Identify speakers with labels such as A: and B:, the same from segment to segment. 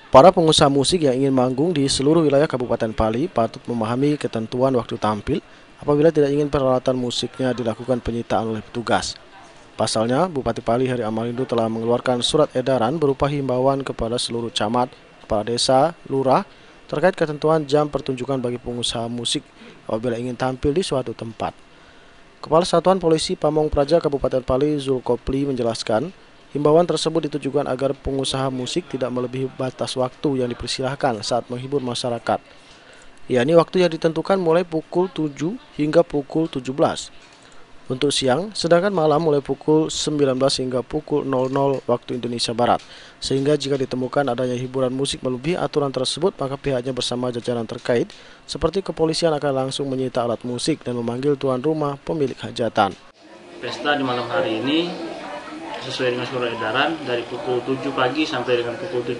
A: Para pengusaha musik yang ingin manggung di seluruh wilayah Kabupaten Pali patut memahami ketentuan waktu tampil apabila tidak ingin peralatan musiknya dilakukan penyitaan oleh petugas. Pasalnya, Bupati Pali Heri Amalindo telah mengeluarkan surat edaran berupa himbauan kepada seluruh camat, kepala desa, lurah, terkait ketentuan jam pertunjukan bagi pengusaha musik apabila ingin tampil di suatu tempat. Kepala Satuan Polisi Pamong Praja Kabupaten Pali Zulkopli menjelaskan, himbauan tersebut ditujukan agar pengusaha musik tidak melebihi batas waktu yang dipersilahkan saat menghibur masyarakat, yakni waktu yang ditentukan mulai pukul 7 hingga pukul 17 untuk siang, sedangkan malam mulai pukul 19 hingga pukul 00 waktu Indonesia Barat. Sehingga jika ditemukan adanya hiburan musik melebihi aturan tersebut, maka pihaknya bersama jajaran terkait seperti kepolisian akan langsung menyita alat musik dan memanggil tuan rumah pemilik hajatan.
B: Pesta di malam hari ini sesuai dengan surat edaran dari pukul 7 pagi sampai dengan pukul 17.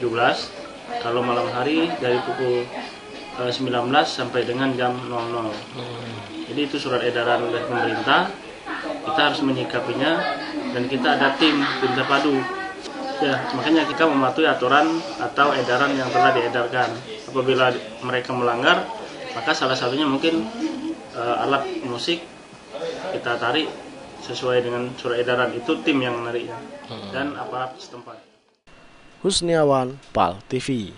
B: Kalau malam hari dari pukul 19 sampai dengan jam 00. Jadi itu surat edaran dari pemerintah. Kita harus menyikapinya dan kita ada tim terpadu. Ya, makanya kita mematuhi aturan atau edaran yang telah diedarkan. Apabila mereka melanggar, maka salah satunya mungkin alat musik kita tarik sesuai dengan surat edaran, itu tim yang menariknya dan aparat setempat.
A: Husniawan, PAL TV.